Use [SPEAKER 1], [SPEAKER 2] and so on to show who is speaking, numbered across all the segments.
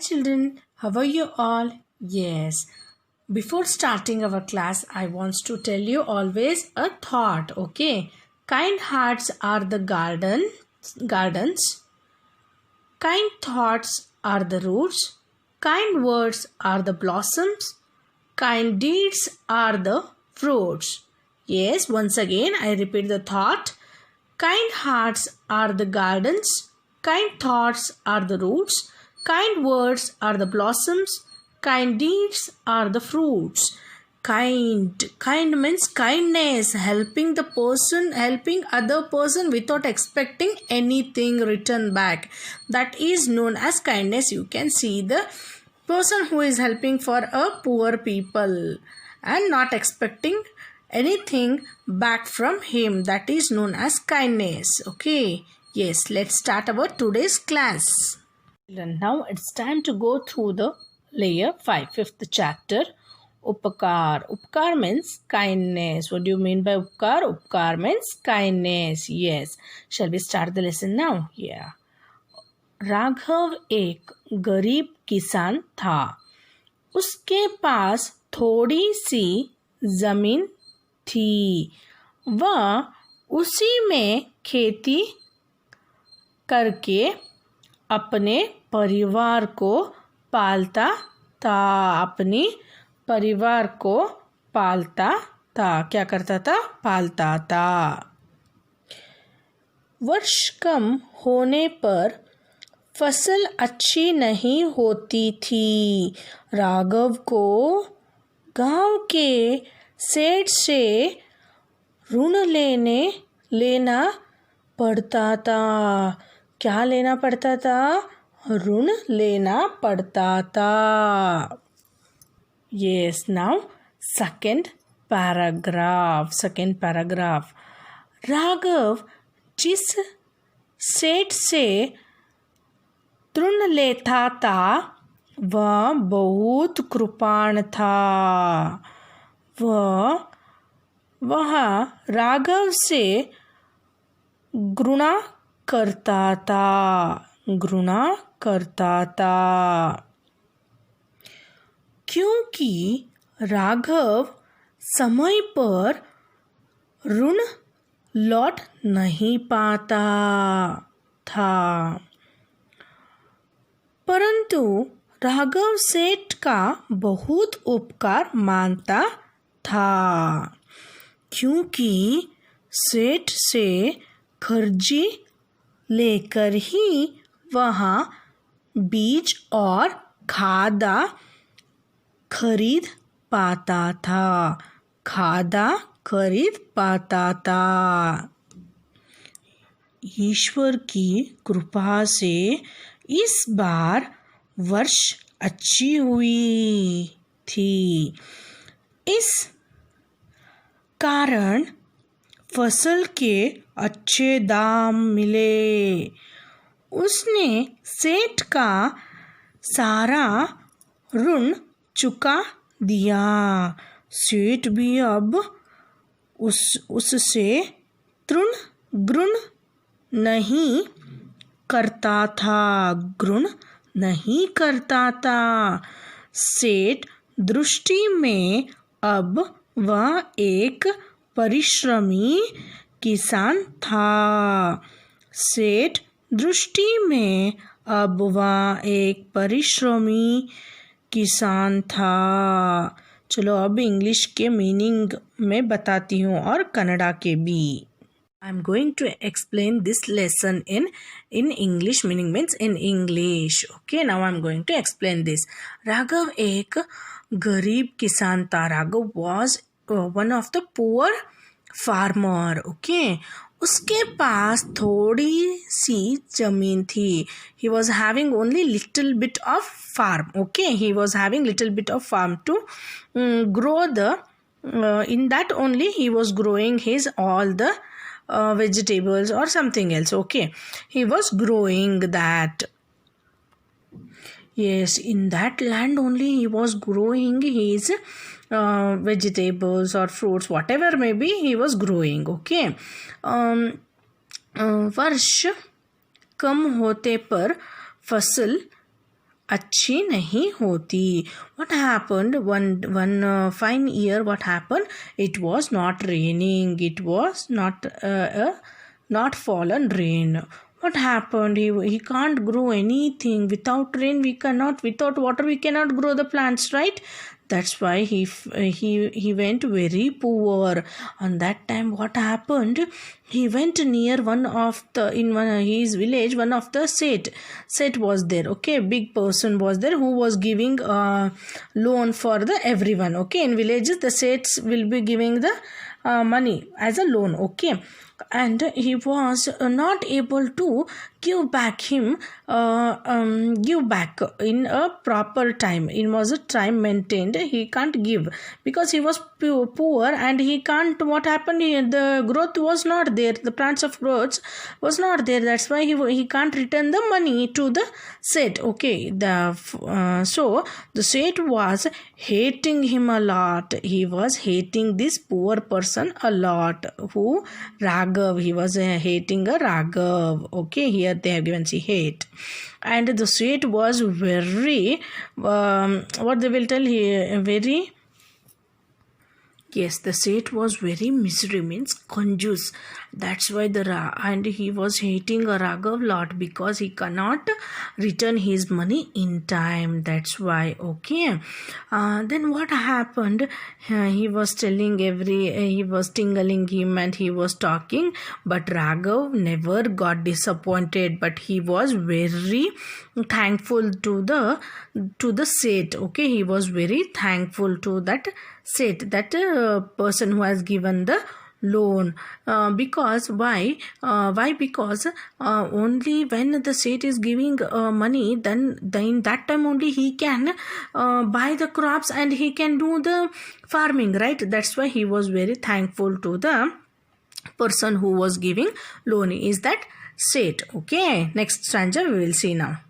[SPEAKER 1] Children, how are you all? Yes. Before starting our class, I want to tell you always a thought, okay? Kind hearts are the gardens. Kind thoughts are the roots. Kind words are the blossoms. Kind deeds are the fruits. Yes, once again I repeat the thought. Kind hearts are the gardens. Kind thoughts are the roots. Kind words are the blossoms. Kind deeds are the fruits. Kind means kindness, helping other person without expecting anything returned back. That is known as kindness. You can see the person who is helping for a poor people and not expecting anything back from him. That is known as kindness. Okay. Yes, let's start our today's class. Now it's time to go through the layer 5, fifth chapter. Upakar. Upakar means kindness. What do you mean by upakar? Upakar means kindness. Yes. Shall we start the lesson now? Yeah. Raghav एक गरीब किसान था. उसके पास थोड़ी सी जमीन थी. वह उसी में खेती करके अपने परिवार को पालता था. अपनी परिवार को पालता था. क्या करता था? पालता था. वर्ष कम होने पर फसल अच्छी नहीं होती थी. राघव को गांव के सेठ से ऋण लेना पड़ता था. क्या लेना पड़ता था? ऋण लेना पड़ता था. Yes, now second paragraph. Raghav जिस सेठ से ऋण लेता था वह बहुत कृपाण था. वह राघव से घृणा करता था. क्योंकि राघव समय पर ऋण लौट नहीं पाता था. परंतु राघव सेठ का बहुत उपकार मानता था. क्योंकि सेठ से कर्जी लेकर ही वहाँ बीज और खादा खरीद पाता था. ईश्वर की कृपा से इस बार वर्ष अच्छी हुई थी. इस कारण फसल के अच्छे दाम मिले. उसने सेठ का सारा ऋण चुका दिया. सेठ भी अब उससे घृण नहीं करता था. सेठ दृष्टि में अब वह एक परिश्रमी किसान था. चलो अब इंग्लिश के मीनिंग में बताती हूँ और कन्नड़ा के भी. I am going to explain this lesson in English. Meaning means in English. Okay, now I am going to explain this. Raghav एक गरीब किसान था. Raghav was one of the poor farmer. Okay, उसके पास थोड़ी सी जमीन थी. He was having only little bit of farm. Okay, he was having little bit of farm to grow the in that only he was growing his all the vegetables or something else. Okay, he was growing that. Yes, in that land only he was growing his vegetables or fruits, whatever maybe he was growing. Okay, वर्ष कम होते पर फसल अच्छी नहीं होती. What happened? One fine year, what happened? It was not raining. It was not fallen rain. What happened? He can't grow anything. Without rain we cannot, without water we cannot grow the plants, right? That's why he went very poor. On that time what happened, he went near one of the, in his village, one of the Seth was there. Okay, big person was there who was giving loan for the everyone. Okay, in villages the Seths will be giving the money as a loan. Okay, and he was not able to give back in a proper time. It was a time maintained. He can't give because he was poor, and he can't, what happened, the growth was not there, the plants of growth was not there. That's why he can't return the money to the Seth. Okay, so the Seth was hating him a lot. He was hating this poor person a lot, who Raghav. He was hating a Raghav. Okay, here they have given, see, hate. And the Seth was very what they will tell here, very, yes, the Seth was very misery, means conjuice. That's why and he was hating a Raghav lot because he cannot return his money in time. That's why. Okay, then what happened? He was telling he was tingling him and he was talking, but Raghav never got disappointed. But he was very thankful to the Seth. Okay, he was very thankful to that Seth, that person who has given the loan. Because why? Because only when the Seth is giving money, then that time only he can buy the crops and he can do the farming, right? That's why he was very thankful to the person who was giving loan, is that Seth. Okay, next stanza we will see now.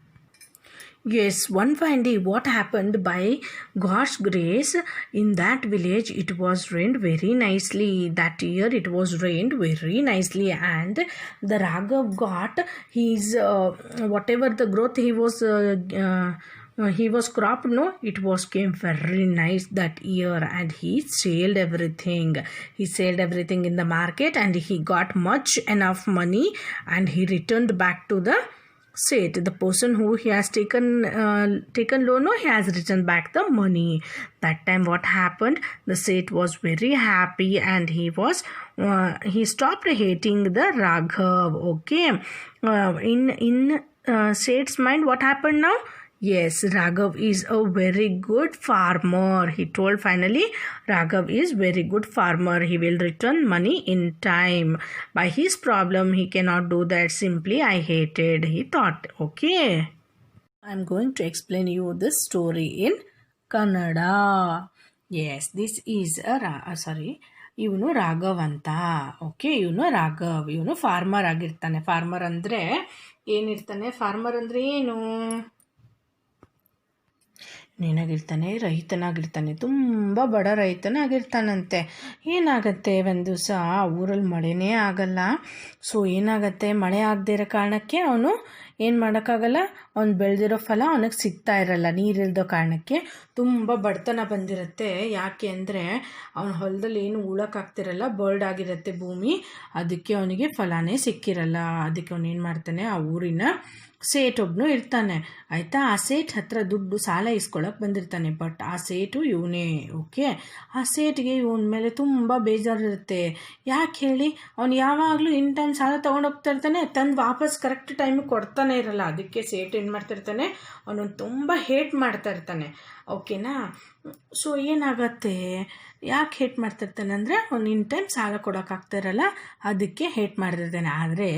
[SPEAKER 1] Yes, one fine day, what happened, by God's grace, in that village it was rained very nicely. That year it was rained very nicely, and the Raghav got his whatever the growth he was cropped, no, it was came very nice that year, and he sold everything. He sold everything in the market, and he got much enough money, and he returned back to the Seth, the person who he has taken loan, no, he has returned back the money. That time what happened, the Seth was very happy, and he stopped hating the Raghav. Okay, in Seth's mind, what happened now? Yes, Raghav is a very good farmer. He told finally, Raghav is very good farmer. He will return money in time. By his problem, he cannot do that. Simply, I hated, he thought. Okay. I'm going to explain you this story in Kannada. Yes, this is ಇವನು ರಾಘವ್ ಅಂತ. Okay, ಇವನು ರಾಘವ್, ಇವನು farmer ಆಗಿರ್ತಾನೆ. Farmer ಅಂದರೆ ಏನಿರ್ತಾನೆ? Farmer ಅಂದರೆ ಏನು? ಏನಾಗಿರ್ತಾನೆ? ರೈತನಾಗಿರ್ತಾನೆ. ತುಂಬ ಬಡ ರೈತನಾಗಿರ್ತಾನಂತೆ. ಏನಾಗತ್ತೆ, ಒಂದು ದಿವಸ ಊರಲ್ಲಿ ಮಳೆನೇ ಆಗಲ್ಲ. ಸೊ ಏನಾಗತ್ತೆ, ಮಳೆ ಆಗದೇ ಇರೋ ಕಾರಣಕ್ಕೆ ಅವನು ಏನು ಮಾಡೋಕ್ಕಾಗಲ್ಲ, ಅವ್ನು ಬೆಳೆದಿರೋ ಫಲ ಅವನಿಗೆ ಸಿಗ್ತಾ ಇರಲ್ಲ, ನೀರಿಲ್ದೋ ಕಾರಣಕ್ಕೆ. ತುಂಬ ಬಡತನ ಬಂದಿರುತ್ತೆ. ಯಾಕೆ ಅಂದರೆ ಅವನ ಹೊಲದಲ್ಲಿ ಏನು ಉಳೋಕ್ಕಾಗ್ತಿರಲ್ಲ, ಬರ್ಡ್ ಆಗಿರುತ್ತೆ ಭೂಮಿ, ಅದಕ್ಕೆ ಅವನಿಗೆ ಫಲನೇ ಸಿಕ್ಕಿರಲ್ಲ. ಅದಕ್ಕೆ ಅವನು ಏನು ಮಾಡ್ತಾನೆ, ಆ ಊರಿನ ಸೇಟ್ ಒಬ್ಬನು ಇರ್ತಾನೆ, ಆಯಿತಾ. ಆ ಸೇಟ್ ಹತ್ರ ದುಡ್ಡು ಸಾಲ ಇಸ್ಕೊಳಕ್ಕೆ ಬಂದಿರ್ತಾನೆ. ಬಟ್ ಆ ಸೇಟು ಇವನೇ. ಓಕೆ, ಆ ಸೇಟ್ಗೆ ಇವನ ಮೇಲೆ ತುಂಬ ಬೇಜಾರಿರುತ್ತೆ. ಯಾಕೆ ಹೇಳಿ, ಅವ್ನು ಯಾವಾಗಲೂ ಇನ್ ಟೈಮ್ ಸಾಲ ತೊಗೊಂಡೋಗ್ತಾ ಇರ್ತಾನೆ, ತಂದು ವಾಪಸ್ ಕರೆಕ್ಟ್ ಟೈಮಿಗೆ ಕೊಡ್ತಾನೆ ಇರಲ್ಲ. ಅದಕ್ಕೆ ಸೇಟ್ ಏನು ಮಾಡ್ತಿರ್ತಾನೆ, ಅವನು ತುಂಬ ಹೇಟ್ ಮಾಡ್ತಾ ಇರ್ತಾನೆ. ಓಕೆನಾ. ಸೊ ಏನಾಗತ್ತೆ, ಯಾಕೆ ಹೇಟ್ ಮಾಡ್ತಿರ್ತಾನೆ ಅಂದರೆ ಅವ್ನು ಇನ್ ಟೈಮ್ ಸಾಲ ಕೊಡೋಕ್ಕಾಗ್ತಾ ಇರಲ್ಲ, ಅದಕ್ಕೆ ಹೇಟ್ ಮಾಡ್ತಿರ್ತಾನೆ. ಆದರೆ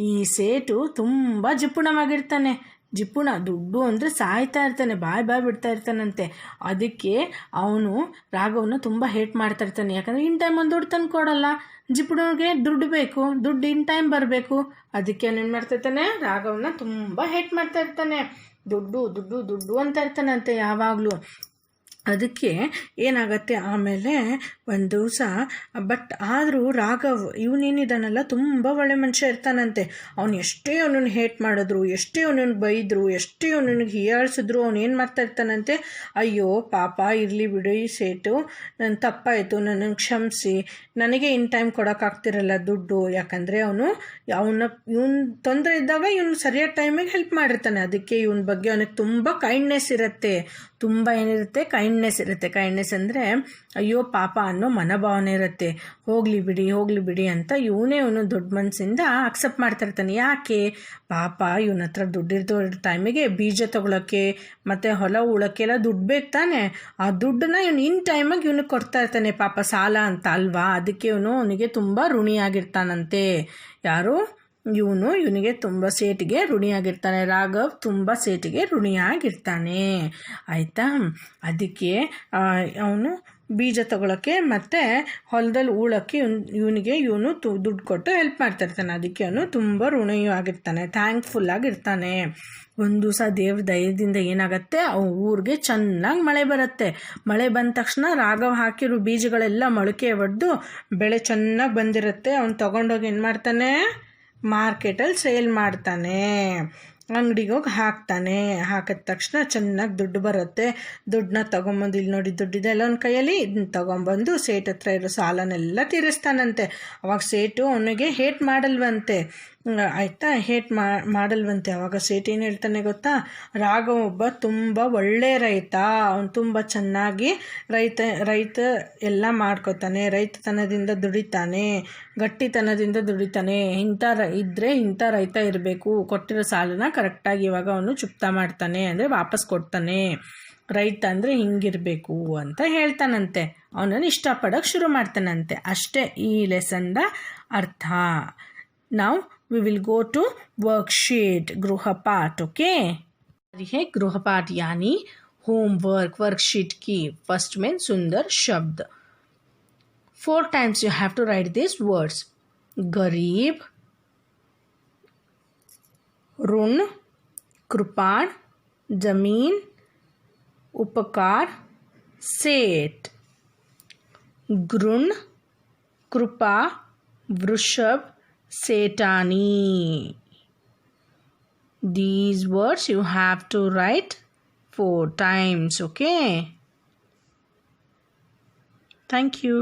[SPEAKER 1] ಈ ಸೇಟು ತುಂಬ ಜಿಪುಣವಾಗಿರ್ತಾನೆ. ದುಡ್ಡು ಅಂದರೆ ಸಾಯ್ತಾ ಇರ್ತಾನೆ, ಬಾಯ್ ಬಿಡ್ತಾ ಇರ್ತಾನಂತೆ. ಅದಕ್ಕೆ ಅವನು ರಾಘವನ್ನ ತುಂಬ ಹೇಟ್ ಮಾಡ್ತಾ ಇರ್ತಾನೆ. ಯಾಕಂದರೆ ಇನ್ ಟೈಮ್ ಒಂದು ದುಡ್ಡು ತಂದು ಕೊಡಲ್ಲ, ಜಿಪುಣಗೆ ದುಡ್ಡು ಬೇಕು, ದುಡ್ಡು ಇನ್ ಟೈಮ್ ಬರಬೇಕು. ಅದಕ್ಕೆ ಅವನು ಏನು ಮಾಡ್ತಿರ್ತಾನೆ, ರಾಘವನ್ನ ತುಂಬ ಹೇಟ್ ಮಾಡ್ತಾ ಇರ್ತಾನೆ. ದುಡ್ಡು ದುಡ್ಡು ದುಡ್ಡು ಅಂತ ಇರ್ತಾನಂತೆ ಯಾವಾಗಲೂ. ಅದಕ್ಕೆ ಏನಾಗತ್ತೆ ಆಮೇಲೆ ಒಂದು ದಿವಸ ಬಟ್ ಆದರೂ ರಾಘವ್ ಇವನೇನಿದ್ದಾನಲ್ಲ ತುಂಬ ಒಳ್ಳೆ ಮನುಷ್ಯ ಇರ್ತಾನಂತೆ. ಅವನು ಎಷ್ಟೇ ಅವನನ್ನು ಹೇಟ್ ಮಾಡಿದ್ರು, ಎಷ್ಟೇ ಅವನನ್ನು ಬೈದರು, ಎಷ್ಟೇ ಅವನಿಗೆ ಹೀಯಾಳಿಸಿದ್ರು ಅವನು ಏನು ಮಾಡ್ತಾ ಇರ್ತಾನಂತೆ, ಅಯ್ಯೋ ಪಾಪ ಇರಲಿ ಬಿಡು ಈ ಸೇಟು, ನನ್ನ ತಪ್ಪಾಯಿತು, ನನ್ನನ್ನು ಕ್ಷಮಿಸಿ, ನನಗೆ ಇನ್ ಟೈಮ್ ಕೊಡೋಕ್ಕಾಗ್ತಿರಲ್ಲ ದುಡ್ಡು, ಯಾಕಂದರೆ ಇವನು ತೊಂದರೆ ಇದ್ದಾಗ ಇವನು ಸರಿಯಾದ ಟೈಮಿಗೆ ಹೆಲ್ಪ್ ಮಾಡಿರ್ತಾನೆ. ಅದಕ್ಕೆ ಇವನ ಬಗ್ಗೆ ಅವನಿಗೆ ತುಂಬ ಕೈಂಡ್ನೆಸ್ ಇರುತ್ತೆ, ತುಂಬ ಏನಿರುತ್ತೆ ಕೈಂಡ್ನೆಸ್ ಇರುತ್ತೆ. ಕೈಂಡ್ನೆಸ್ ಅಂದರೆ ಅಯ್ಯೋ ಪಾಪ ಅನ್ನೋ ಮನೋಭಾವನೆ ಇರುತ್ತೆ. ಹೋಗಲಿ ಬಿಡಿ ಅಂತ ಇವನು ದೊಡ್ಡ ಮನಸ್ಸಿಂದ ಅಕ್ಸೆಪ್ಟ್ ಮಾಡ್ತಿರ್ತಾನೆ. ಯಾಕೆ ಪಾಪ ಇವನ ಹತ್ರ ದುಡ್ಡಿರ್ದೋ ಟೈಮಿಗೆ ಬೀಜ ತೊಗೊಳಕ್ಕೆ ಮತ್ತು ಹೊಲ ಉಳಕ್ಕೆಲ್ಲ ದುಡ್ಡು ಬೇಕು ತಾನೆ, ಆ ದುಡ್ಡನ್ನ ಇವನು ಇನ್ ಟೈಮಾಗಿ ಇವನಿಗೆ ಕೊಡ್ತಾ ಇರ್ತಾನೆ, ಪಾಪ ಸಾಲ ಅಂತ ಅಲ್ವಾ. ಅದಕ್ಕೆ ಅವನಿಗೆ ತುಂಬ ಋಣಿಯಾಗಿರ್ತಾನಂತೆ. ಯಾರು ಇವನಿಗೆ ತುಂಬ ಸೇಟಿಗೆ ಋಣಿಯಾಗಿರ್ತಾನೆ. ರಾಘವ್ ತುಂಬ ಸೇಟಿಗೆ ಋಣಿಯಾಗಿರ್ತಾನೆ, ಆಯಿತಾ. ಅದಕ್ಕೆ ಅವನು ಬೀಜ ತಗೊಳ್ಳೋಕ್ಕೆ ಮತ್ತು ಹೊಲದಲ್ಲಿ ಉಳೋಕ್ಕೆ ಇವನು ದುಡ್ಡು ಕೊಟ್ಟು ಹೆಲ್ಪ್ ಮಾಡ್ತಾಯಿರ್ತಾನೆ. ಅದಕ್ಕೆ ಅವನು ತುಂಬ ಋಣಿಯಾಗಿರ್ತಾನೆ, ಥ್ಯಾಂಕ್ಫುಲ್ಲಾಗಿರ್ತಾನೆ. ಒಂದು ದಿವಸ ದೇವ್ರ ದಯದಿಂದ ಏನಾಗುತ್ತೆ, ಊರಿಗೆ ಚೆನ್ನಾಗಿ ಮಳೆ ಬರುತ್ತೆ. ಮಳೆ ಬಂದ ತಕ್ಷಣ ರಾಘವ್ ಹಾಕಿರೋ ಬೀಜಗಳೆಲ್ಲ ಮೊಳಕೆ ಒಡೆದು ಬೆಳೆ ಚೆನ್ನಾಗಿ ಬಂದಿರುತ್ತೆ. ಅವನು ತೊಗೊಂಡೋಗಿ ಏನು ಮಾಡ್ತಾನೆ, ಮಾರ್ಕೆಟಲ್ಲಿ ಸೇಲ್ ಮಾಡ್ತಾನೆ, ಅಂಗಡಿಗೆ ಹೋಗಿ ಹಾಕ್ತಾನೆ. ಹಾಕಿದ ತಕ್ಷಣ ಚೆನ್ನಾಗಿ ದುಡ್ಡು ಬರುತ್ತೆ. ದುಡ್ಡನ್ನ ತೊಗೊಂಬಂದು ಇಲ್ಲಿ ನೋಡಿ ದುಡ್ಡಿದೆ ಎಲ್ಲ ಒಂದು ಕೈಯಲ್ಲಿ, ಇದನ್ನ ತೊಗೊಂಬಂದು ಸೇಟ್ ಹತ್ರ ಇರೋ ಸಾಲನೆಲ್ಲ ತೀರಿಸ್ತಾನಂತೆ. ಅವಾಗ ಸೇಟು ಅವನಿಗೆ ಹೇಟ್ ಮಾಡಲ್ವಂತೆ, ಆಯಿತಾ, ಹೇಟ್ ಮಾಡಲ್ವಂತೆ. ಅವಾಗ ಸೇಟ್ ಏನು ಹೇಳ್ತಾನೆ ಗೊತ್ತಾ, ರಾಘವ್ ಒಬ್ಬ ತುಂಬ ಒಳ್ಳೆಯ ರೈತ, ಅವನು ತುಂಬ ಚೆನ್ನಾಗಿ ರೈತ ಎಲ್ಲ ಮಾಡ್ಕೋತಾನೆ, ರೈತತನದಿಂದ ದುಡಿತಾನೆ, ಗಟ್ಟಿತನದಿಂದ ದುಡಿತಾನೆ, ಇಂಥ ರೈತ ಇರಬೇಕು, ಕೊಟ್ಟಿರೋ ಸಾಲನ ಕರೆಕ್ಟಾಗಿ ಇವಾಗ ಅವನು ಚುಕ್ತಾ ಮಾಡ್ತಾನೆ, ಅಂದರೆ ವಾಪಸ್ ಕೊಡ್ತಾನೆ, ರೈತ ಅಂದರೆ ಹಿಂಗಿರಬೇಕು ಅಂತ ಹೇಳ್ತಾನಂತೆ. ಅವನನ್ನು ಇಷ್ಟಪಡೋಕ್ಕೆ ಶುರು ಮಾಡ್ತಾನಂತೆ. ಅಷ್ಟೇ ಈ ಲೆಸನ್ದ ಅರ್ಥ. ನಾವು we will go to worksheet गृहपाठ. ओके, है गृहपाठ यानी होमवर्क. वर्कशीट की फर्स्ट में सुंदर शब्द 4 times you have to write these words. गरीब, ऋण, कृपाण, जमीन, उपकार, सेठ. गृण, कृपा, वृषभ, Setani. These words you have to write 4 times. Okay. Thank you.